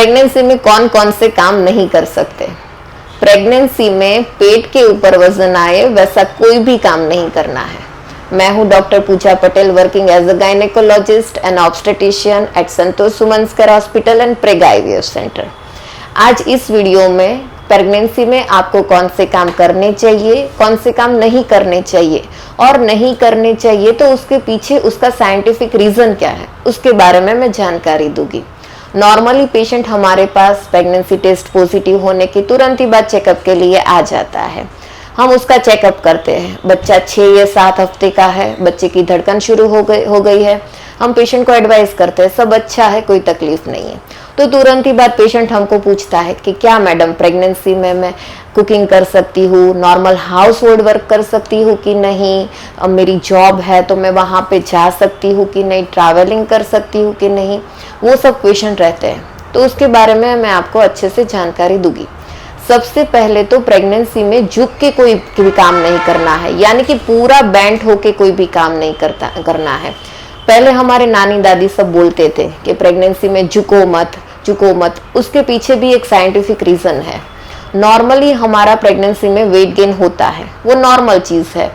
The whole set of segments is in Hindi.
प्रेगनेंसी में कौन कौन से काम नहीं कर सकते? प्रेगनेंसी में पेट के ऊपर वजन आए वैसा कोई भी काम नहीं करना है। मैं हूं doctor Pooja Patel, working as a gynaecologist and obstetrician at Santosh Sumanaskar hospital and preg IVF centre. आज इस वीडियो में प्रेगनेंसी में आपको कौन से काम करने चाहिए, कौन से काम नहीं करने चाहिए, और नहीं करने चाहिए तो उसके पीछे उसका साइंटिफिक रीजन क्या है, उसके बारे में मैं जानकारी दूंगी। नॉर्मली पेशेंट हमारे पास प्रेगनेंसी टेस्ट पॉजिटिव होने के तुरंत ही बाद चेकअप के लिए आ जाता है। हम उसका चेकअप करते हैं। बच्चा 6 या 7 हफ्ते का है, बच्चे की धड़कन शुरू हो गई है। हम पेशेंट को एडवाइस करते हैं सब अच्छा है, कोई तकलीफ नहीं है। तो तुरंत ही बाद पेशेंट हमको पूछता है कि क्या मैडम प्रेगनेंसी में मैं कुकिंग कर सकती हूँ, नॉर्मल हाउस होल्ड वर्क कर सकती हूँ कि नहीं, अब मेरी जॉब है तो मैं वहाँ पे जा सकती हूँ कि नहीं, ट्रैवलिंग कर सकती हूँ कि नहीं, वो सब क्वेश्चन रहते हैं। तो उसके बारे में मैं आपको अच्छे से जानकारी दूंगी। सबसे पहले तो प्रेगनेंसी में झुक के कोई भी काम नहीं करना है, यानी कि पूरा बेंट होके कोई भी काम नहीं करना है। पहले हमारे नानी दादी सब बोलते थे कि प्रेगनेंसी में झुको मत। उसके पीछे भी एक साइंटिफिक रीजन है। नॉर्मली हमारा प्रेगनेंसी में वेट गेन होता है, वो नॉर्मल चीज है,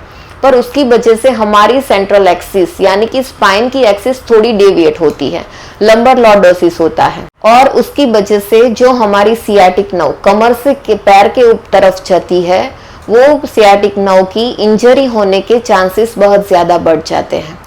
पर उसकी वजह से हमारी सेंट्रल एक्सिस यानी कि स्पाइन की एक्सिस थोड़ी डेविएट होती है, लंबर लॉर्डोसिस होता है, और उसकी वजह से जो हमारी सियाटिक नर्व कमर से पैर के तरफ जाती है, वो सियाटिक नर्व की इंजरी होने के चांसेस बहुत ज्यादा बढ़ जाते हैं।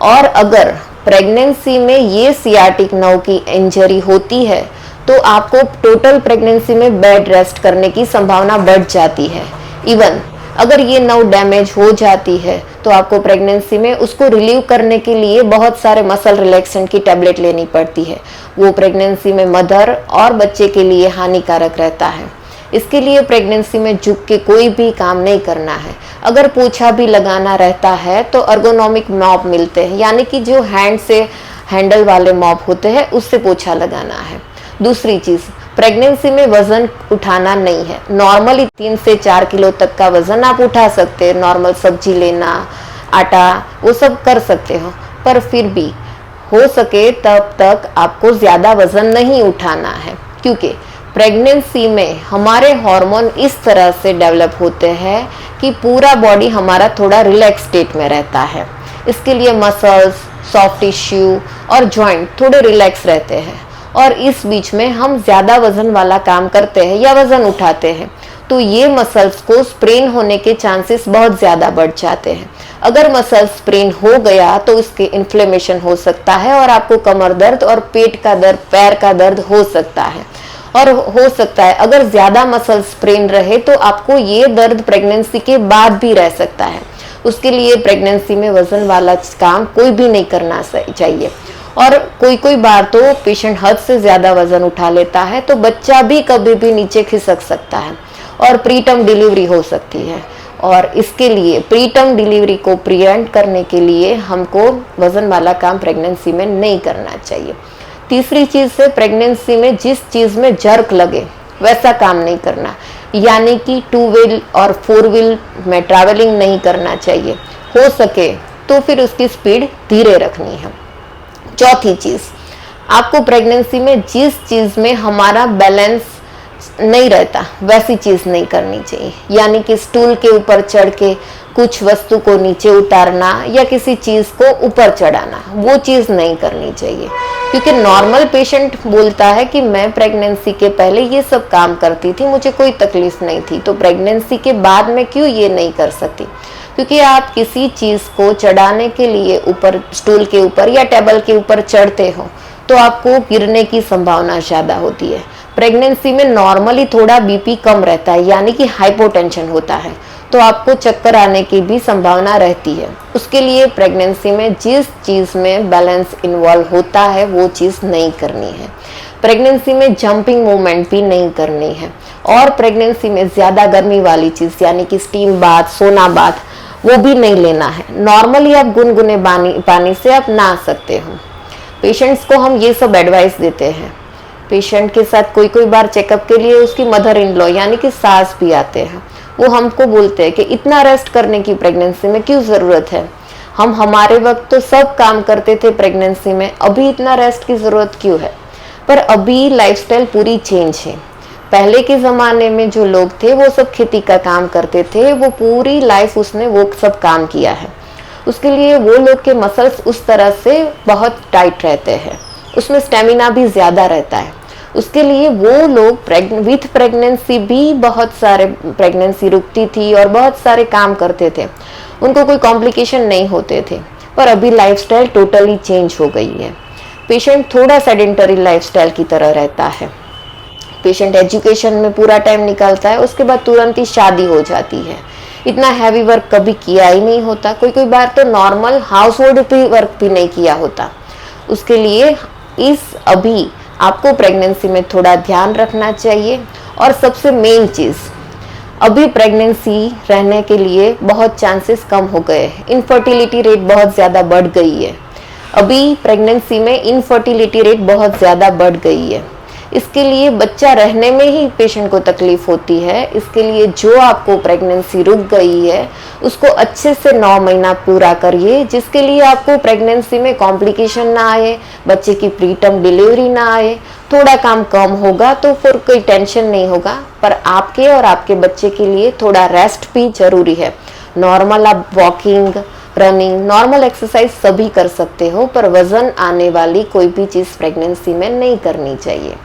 और अगर प्रेगनेंसी में ये सियाटिक नर्व की इंजरी होती है तो आपको टोटल प्रेगनेंसी में बेड रेस्ट करने की संभावना बढ़ जाती है। इवन अगर ये नर्व डैमेज हो जाती है तो आपको प्रेगनेंसी में उसको रिलीव करने के लिए बहुत सारे मसल रिलैक्सेंट की टैबलेट लेनी पड़ती है। वो प्रेगनेंसी में मदर और बच्चे के लिए हानिकारक रहता है। इसके लिए प्रेगनेंसी में झुक के कोई भी काम नहीं करना है। अगर पोछा भी लगाना रहता है तो अर्गोनॉमिक मॉप मिलते हैं, यानी कि जो हैंड से हैंडल वाले मॉप होते हैं उससे पोछा लगाना है। दूसरी चीज, प्रेगनेंसी में वजन उठाना नहीं है। नॉर्मली 3 से 4 किलो तक का वजन आप उठा सकते हैं। नॉर्मल सब्जी लेना, आटा, वो सब कर सकते हो, पर फिर भी हो सके तब तक आपको ज्यादा वजन नहीं उठाना है, क्योंकि प्रेगनेंसी में हमारे हार्मोन इस तरह से डेवलप होते हैं कि पूरा बॉडी हमारा थोड़ा रिलैक्स स्टेट में रहता है। इसके लिए मसल्स, सॉफ्ट टिश्यू और जॉइंट थोड़े रिलैक्स रहते हैं, और इस बीच में हम ज्यादा वजन वाला काम करते हैं या वजन उठाते हैं तो ये मसल्स को स्प्रेन होने के चांसेस बहुत ज्यादा बढ़ जाते हैं। अगर मसल स्प्रेन हो गया तो इसके इन्फ्लेमेशन हो सकता है और आपको कमर दर्द और पेट का दर्द, पैर का दर्द हो सकता है। और हो सकता है अगर ज्यादा मसल स्प्रेन रहे तो आपको ये दर्द प्रेगनेंसी के बाद भी रह सकता है। उसके लिए प्रेगनेंसी में वजन वाला काम कोई भी नहीं करना चाहिए। और कोई बार तो पेशेंट हद से ज्यादा वजन उठा लेता है तो बच्चा भी कभी भी नीचे खिसक सकता है और प्रीटर्म डिलीवरी हो सकती है। और इसके लिए प्रीटर्म डिलीवरी को प्रिवेंट करने के लिए हमको वजन वाला काम प्रेगनेंसी में नहीं करना चाहिए। तीसरी चीज है, प्रेगनेंसी में जिस चीज में जर्क लगे वैसा काम नहीं करना, यानी कि 2 व्हील और 4 व्हील में ट्रैवलिंग नहीं करना चाहिए। हो सके तो फिर उसकी स्पीड धीरे रखनी है। चौथी चीज, आपको प्रेगनेंसी में जिस चीज में हमारा बैलेंस नहीं रहता वैसी चीज नहीं करनी चाहिए, यानी कि स्टूल के ऊपर चढ़ के कुछ वस्तु को नीचे उतारना या किसी चीज को ऊपर चढ़ाना, वो चीज नहीं करनी चाहिए। क्योंकि नॉर्मल पेशेंट बोलता है कि मैं प्रेगनेंसी के पहले ये सब काम करती थी, मुझे कोई तकलीफ नहीं थी, तो प्रेगनेंसी के बाद में क्यों ये नहीं कर सकती? क्योंकि आप किसी चीज को चढ़ाने के लिए ऊपर, स्टूल के ऊपर या टेबल के ऊपर चढ़ते हो तो आपको गिरने की संभावना ज्यादा होती है। प्रेगनेंसी में नॉर्मली थोड़ा बीपी कम रहता है, यानी कि हाइपोटेंशन होता है, तो आपको चक्कर आने की भी संभावना रहती है। उसके लिए प्रेगनेंसी में जिस चीज में बैलेंस इन्वॉल्व होता है वो चीज नहीं करनी है। प्रेगनेंसी में जंपिंग मूवमेंट भी नहीं करनी है। और प्रेगनेंसी में ज्यादा गर्मी वाली चीज यानी कि स्टीम बाथ, सोना बाथ, वो भी नहीं लेना है। नॉर्मली आप गुनगुने पानी से आप नहा सकते हो। पेशेंट्स को हम ये सब एडवाइस देते हैं। पेशेंट के साथ कोई बार चेकअप के लिए उसकी मदर इन लॉ यानी कि सास भी आते हैं। वो हमको बोलते हैं कि इतना रेस्ट करने की प्रेगनेंसी में क्यों जरूरत है? हमारे वक्त तो सब काम करते थे प्रेगनेंसी में, अभी इतना रेस्ट की जरूरत क्यों है? पर अभी लाइफस्टाइल पूरी चेंज है। पहले के ज़माने में जो लोग थे वो सब खेती का काम करते थे, वो पूरी लाइफ उसने वो सब काम किया है, उसके लिए वो लोग के मसल्स उस तरह से बहुत टाइट रहते हैं, उसमें स्टेमिना भी ज़्यादा रहता है। उसके लिए वो लोग विथ प्रेगनेंसी भी बहुत सारे प्रेगनेंसी रुकती थी और बहुत सारे काम करते थे, उनको कोई कॉम्प्लिकेशन नहीं होते थे। पर अभी लाइफस्टाइल टोटली चेंज हो गई है। पेशेंट थोड़ा सेडेंटरी लाइफस्टाइल की तरह रहता है। पेशेंट एजुकेशन में पूरा टाइम निकालता है, उसके बाद तुरंत ही शादी हो जाती है। इतना हैवी वर्क कभी किया ही नहीं होता, कोई कोई बार तो नॉर्मल हाउस होल्ड वर्क भी नहीं किया होता। उसके लिए अभी आपको प्रेगनेंसी में थोड़ा ध्यान रखना चाहिए। और सबसे मेन चीज़, अभी प्रेगनेंसी रहने के लिए बहुत चांसेस कम हो गए हैं, इनफर्टिलिटी रेट बहुत ज़्यादा बढ़ गई है। अभी प्रेगनेंसी में इनफर्टिलिटी रेट बहुत ज़्यादा बढ़ गई है। इसके लिए बच्चा रहने में ही पेशेंट को तकलीफ होती है। इसके लिए जो आपको प्रेगनेंसी रुक गई है उसको अच्छे से 9 महीना पूरा करिए, जिसके लिए आपको प्रेगनेंसी में कॉम्प्लिकेशन ना आए, बच्चे की प्रीटर्म डिलीवरी ना आए। थोड़ा काम कम होगा तो फिर कोई टेंशन नहीं होगा, पर आपके और आपके बच्चे के लिए थोड़ा रेस्ट भी जरूरी है। नॉर्मल आप वॉकिंग, रनिंग, नॉर्मल एक्सरसाइज सभी कर सकते हो, पर वजन आने वाली कोई भी चीज़ प्रेगनेंसी में नहीं करनी चाहिए।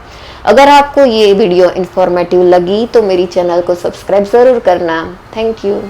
अगर आपको ये वीडियो इन्फॉर्मेटिव लगी तो मेरी चैनल को सब्सक्राइब ज़रूर करना। Thank you.